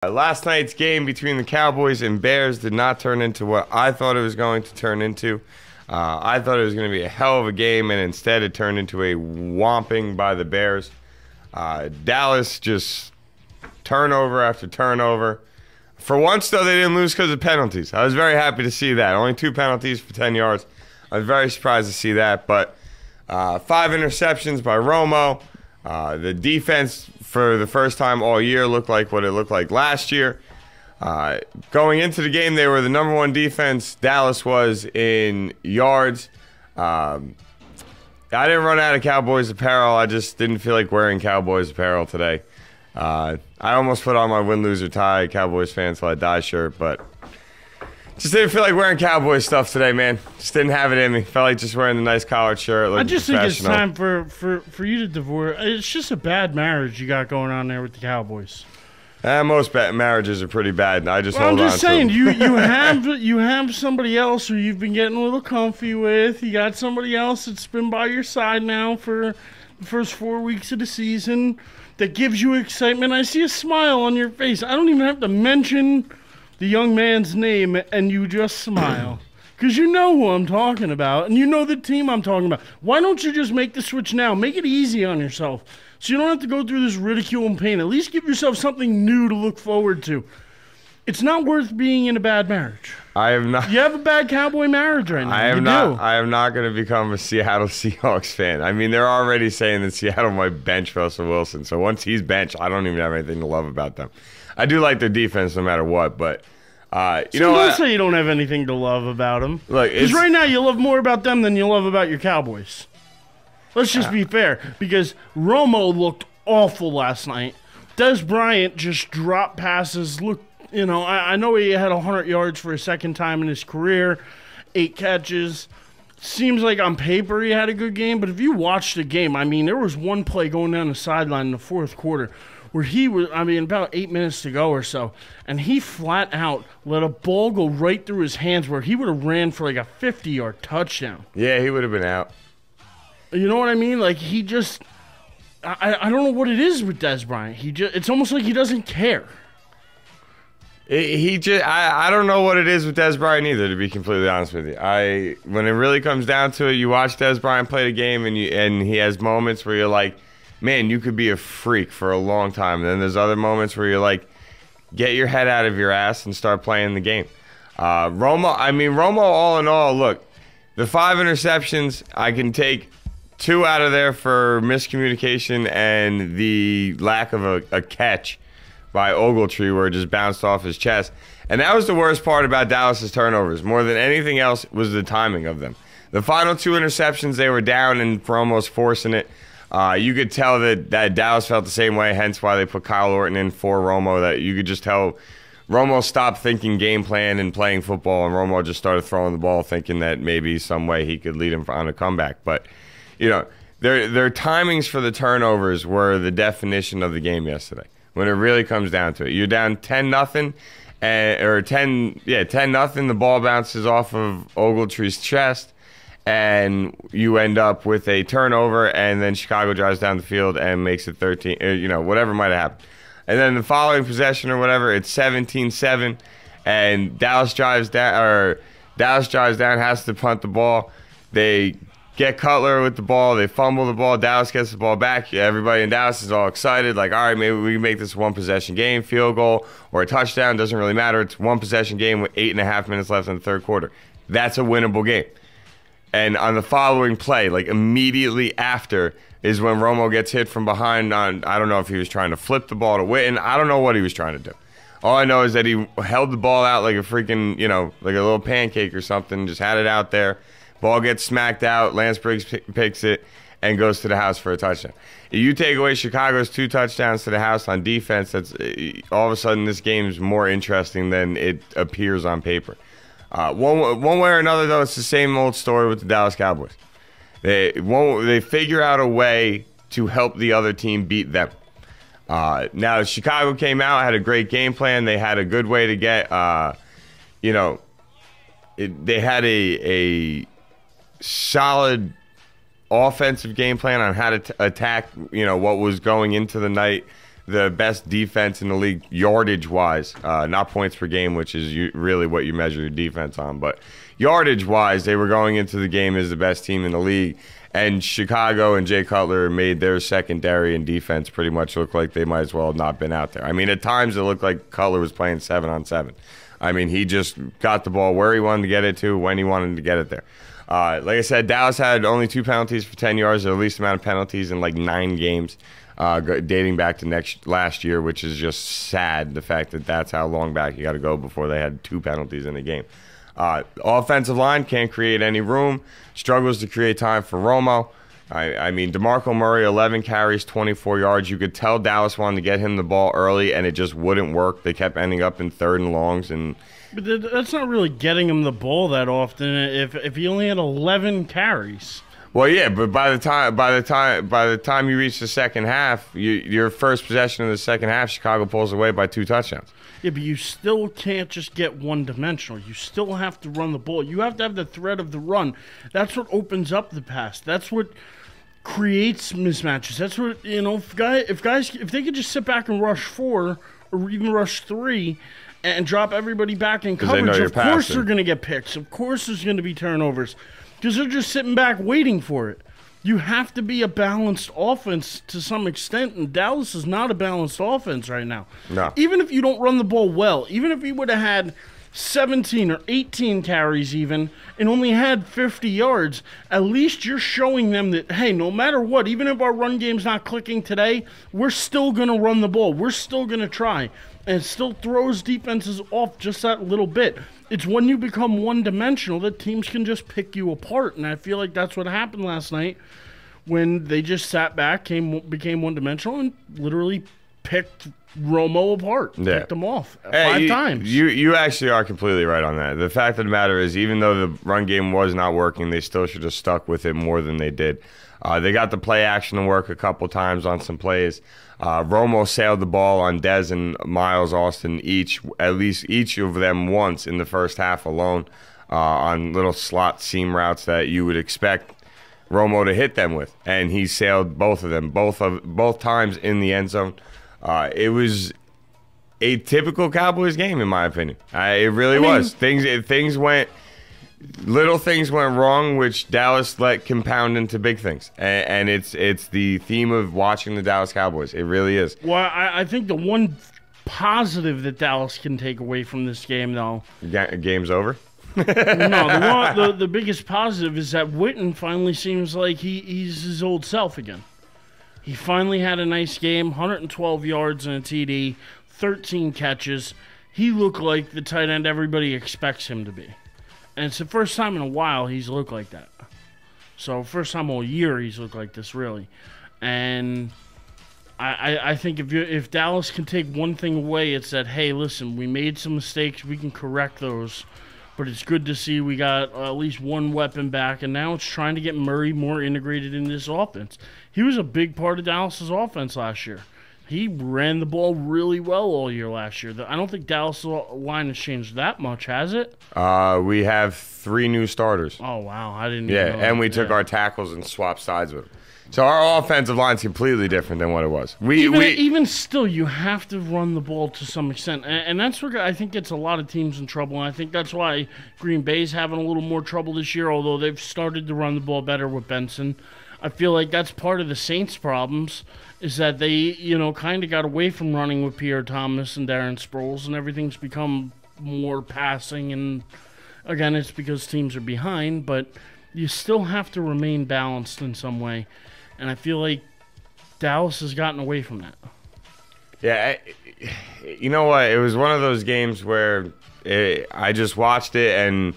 Last night's game between the Cowboys and Bears did not turn into what I thought it was going to turn into. I thought it was going to be a hell of a game, and instead it turned into a whomping by the Bears. Dallas just turnover after turnover. For once, though, they didn't lose because of penalties. I was very happy to see that. Only 2 penalties for 10 yards. I was very surprised to see that. But 5 interceptions by Romo. The defense, for the first time all year, looked like what it looked like last year. Going into the game, they were the number 1 defense. Dallas was in yards. I didn't run out of Cowboys apparel. I just didn't feel like wearing Cowboys apparel today. I almost put on my win-loser tie, Cowboys fan till I die shirt, but just didn't feel like wearing Cowboys stuff today, man. Just didn't have it in me. Felt like just wearing a nice collared shirt. I just think it's time for you to divorce. It's just a bad marriage you got going on there with the Cowboys. Most marriages are pretty bad, and I just hold on to them. I'm just saying, you have somebody else who you've been getting a little comfy with. You got somebody else that's been by your side now for the first 4 weeks of the season that gives you excitement. I see a smile on your face. I don't even have to mention the young man's name, and you just smile. Because you know who I'm talking about, and you know the team I'm talking about. Why don't you just make the switch now? Make it easy on yourself so you don't have to go through this ridicule and pain. At least give yourself something new to look forward to. It's not worth being in a bad marriage. I am not. You have a bad Cowboy marriage right now. I am not going to become a Seattle Seahawks fan. I mean, they're already saying that Seattle might bench Russell Wilson. So once he's benched, I don't even have anything to love about them. I do like their defense no matter what, but don't say you don't have anything to love about them. Look, because right now you love more about them than you love about your Cowboys. Let's just be fair, because Romo looked awful last night. Des Bryant just dropped passes. Look, I know he had 100 yards for a second time in his career, 8 catches. Seems like on paper he had a good game, but if you watch the game, I mean, there was one play going down the sideline in the fourth quarter where he was, about 8 minutes to go or so, and he flat out let a ball go right through his hands where he would have ran for like a 50-yard touchdown. Yeah, he would have been out. You know what I mean? Like, he just, I don't know what it is with Des Bryant. It's almost like he doesn't care. I don't know what it is with Des Bryant either, to be completely honest with you. When it really comes down to it, you watch Des Bryant play the game, and he has moments where you're like, man, you could be a freak for a long time. And then there's other moments where you're like, get your head out of your ass and start playing the game. Romo, all in all, look, the 5 interceptions, I can take 2 out of there for miscommunication and the lack of a catch by Ogletree where it just bounced off his chest. And that was the worst part about Dallas's turnovers. More than anything else was the timing of them. The final 2 interceptions, they were down and for almost forcing it. You could tell that Dallas felt the same way, hence why they put Kyle Orton in for Romo. That you could just tell Romo stopped thinking game plan and playing football, and Romo just started throwing the ball thinking that maybe some way he could lead him on a comeback. But, their timings for the turnovers were the definition of the game yesterday. When it really comes down to it, you're down 10-0, or 10-0. The ball bounces off of Ogletree's chest, and you end up with a turnover, and then Chicago drives down the field and makes it 13. Whatever might have happened, and then the following possession or whatever, it's 17-7, and Dallas drives down, has to punt the ball. They get Cutler with the ball. They fumble the ball. Dallas gets the ball back. Everybody in Dallas is all excited. Like, all right, maybe we can make this a 1-possession game, field goal, or a touchdown. Doesn't really matter. It's a 1-possession game with 8.5 minutes left in the third quarter. That's a winnable game. And on the following play, like immediately after, is when Romo gets hit from behind on, I don't know if he was trying to flip the ball to Witten. I don't know what he was trying to do. All I know is that he held the ball out like a freaking, like a little pancake or something, just had it out there. Ball gets smacked out. Lance Briggs picks it and goes to the house for a touchdown. You take away Chicago's 2 touchdowns to the house on defense, that's all of a sudden this game's more interesting than it appears on paper. One way or another, though, it's the same old story with the Dallas Cowboys. They figure out a way to help the other team beat them. Now, Chicago came out, had a great game plan. They had a good way to get, they had a solid offensive game plan on how to attack, what was going into the night. the best defense in the league yardage-wise, not points per game, which is really what you measure your defense on, but yardage-wise, they were going into the game as the best team in the league. And Chicago and Jay Cutler made their secondary and defense pretty much look like they might as well have not been out there. I mean, at times it looked like Cutler was playing 7-on-7. I mean, he just got the ball where he wanted to get it to, when he wanted to get it there. Like I said, Dallas had only 2 penalties for 10 yards, the least amount of penalties in like 9 games, dating back to last year, which is just sad, the fact that that's how long back you got to go before they had 2 penalties in a game. Offensive line can't create any room, struggles to create time for Romo. I mean, DeMarco Murray, 11 carries, 24 yards. You could tell Dallas wanted to get him the ball early, and it just wouldn't work. They kept ending up in 3rd and longs. But that's not really getting him the ball that often if he only had 11 carries. Well, yeah, but by the time you reach the second half, your first possession of the second half, Chicago pulls away by 2 touchdowns. Yeah, but you still can't just get one-dimensional. You still have to run the ball. You have to have the threat of the run. That's what opens up the pass. That's what creates mismatches. That's what, if they could just sit back and rush 4 or even rush 3 and drop everybody back in coverage, of course they're going to get picks. Of course there's going to be turnovers because they're just sitting back waiting for it. You have to be a balanced offense to some extent, and Dallas is not a balanced offense right now. No. Even if you don't run the ball well, even if you would have had 17 or 18 carries even and only had 50 yards, at least you're showing them that, hey, no matter what, even if our run game's not clicking today, we're still going to run the ball. We're still going to try. And it still throws defenses off just that little bit. It's when you become one-dimensional that teams can just pick you apart. And I feel like that's what happened last night when they just sat back, became one-dimensional, and literally picked Romo apart, picked him off 5 times. You actually are completely right on that. The fact of the matter is, even though the run game was not working, they still should have stuck with it more than they did. They got the play action to work a couple times on some plays. Romo sailed the ball on Dez and Miles Austin at least each of them once in the first half alone on little slot seam routes that you would expect Romo to hit them with, and he sailed both of them, both times in the end zone. It was a typical Cowboys game, in my opinion. It really was. Little things went wrong, which Dallas let compound into big things, and it's the theme of watching the Dallas Cowboys. It really is. Well, I think the one positive that Dallas can take away from this game, though, game's over. No, the biggest positive is that Witten finally seems like he's his old self again. He finally had a nice game, 112 yards and a TD, 13 catches. He looked like the tight end everybody expects him to be. And it's the first time in a while he's looked like that. So first time all year he's looked like this, really. And I think if Dallas can take one thing away, it's that, hey, listen, we made some mistakes. We can correct those. But it's good to see we got at least one weapon back, and now it's trying to get Murray more integrated in this offense. He was a big part of Dallas's offense last year. He ran the ball really well all year last year. I don't think Dallas' line has changed that much, has it? We have 3 new starters. Oh, wow. I didn't even know and that. We took our tackles and swapped sides with them. So our offensive line's completely different than what it was. Even still, you have to run the ball to some extent. And that's where I think gets a lot of teams in trouble. And I think that's why Green Bay's having a little more trouble this year, although they've started to run the ball better with Benson. I feel like that's part of the Saints' problems, is that they, kind of got away from running with Pierre Thomas and Darren Sproles, and everything's become more passing. And, again, it's because teams are behind, but you still have to remain balanced in some way. And I feel like Dallas has gotten away from that. Yeah, you know what? It was one of those games where I just watched it and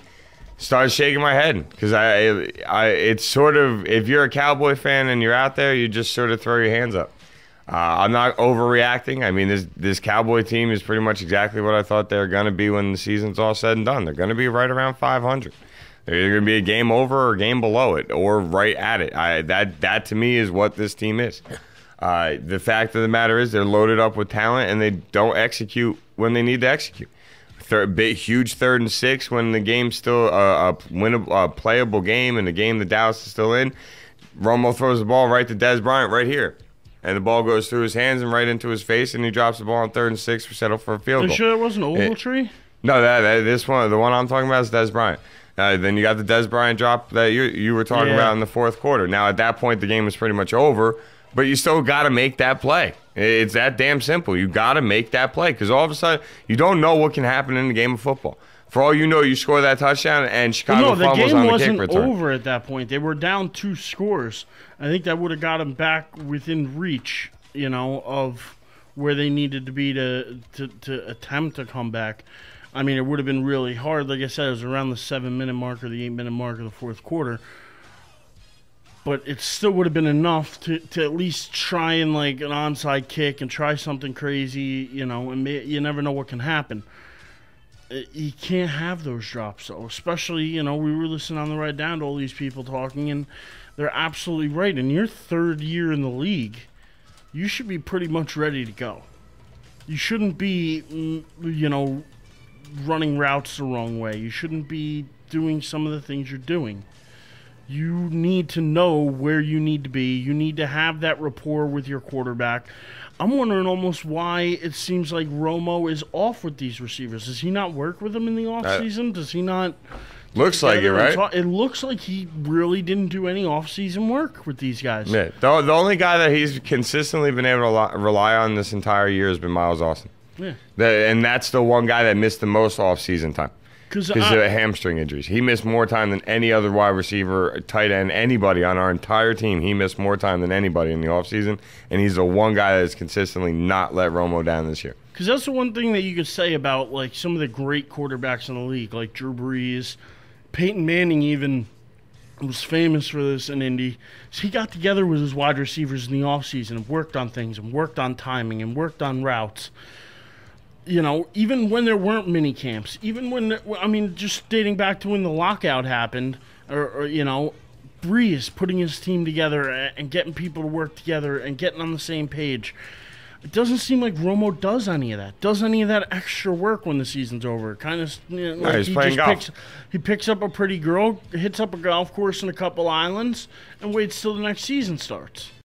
started shaking my head because it's sort of, if you're a Cowboy fan and you're out there, you just sort of throw your hands up. I'm not overreacting. I mean, this Cowboy team is pretty much exactly what I thought they were going to be when the season's all said and done. They're going to be right around 500. They're either going to be a game over or a game below it or right at it. That to me is what this team is. The fact of the matter is they're loaded up with talent and they don't execute when they need to execute. Huge 3rd and 6 when the game's still a playable game and the game that Dallas is still in. Romo throws the ball right to Dez Bryant right here. and the ball goes through his hands and right into his face, and he drops the ball on 3rd and 6 for settle for a field You goal. sure that wasn't Ogletree? No, this one, the one I'm talking about is Des Bryant. Then you got the Des Bryant drop that you were talking about in the 4th quarter. Now, at that point, the game was pretty much over, but you still got to make that play. It's that damn simple. You got to make that play because all of a sudden, you don't know what can happen in the game of football. For all you know, you score that touchdown, and Chicago fumbles on the kick return. No, the game wasn't over at that point. They were down 2 scores. I think that would have got them back within reach, of where they needed to be to attempt to come back. I mean, it would have been really hard. Like I said, it was around the 7-minute mark or the 8-minute mark of the 4th quarter. But it still would have been enough to at least try and like an onside kick and try something crazy, and you never know what can happen. You can't have those drops, though. Especially, we were listening on the ride down to all these people talking, and they're absolutely right. In your 3rd year in the league, you should be pretty much ready to go. You shouldn't be, running routes the wrong way. You shouldn't be doing some of the things you're doing. You need to know where you need to be. You need to have that rapport with your quarterback. I'm wondering almost why it seems like Romo is off with these receivers. Does he not work with them in the offseason? Does he not? Looks like it, right? It looks like he really didn't do any offseason work with these guys. Yeah. The only guy that he's consistently been able to rely on this entire year has been Miles Austin. Yeah. And that's the one guy that missed the most offseason time. Because of hamstring injuries. He missed more time than any other wide receiver, tight end, anybody on our entire team. He missed more time than anybody in the offseason, and he's the one guy that has consistently not let Romo down this year. Because that's the one thing that you could say about like some of the great quarterbacks in the league, like Drew Brees, Peyton Manning even was famous for this in Indy. So he got together with his wide receivers in the offseason and worked on things and worked on timing and worked on routes. Even when there weren't mini camps, even when, just dating back to when the lockout happened, or Brees putting his team together and getting people to work together and getting on the same page. It doesn't seem like Romo does any of that. Does any of that extra work when the season's over? Kind of, he's playing golf. He picks up a pretty girl, hits up a golf course and a couple islands, and waits till the next season starts.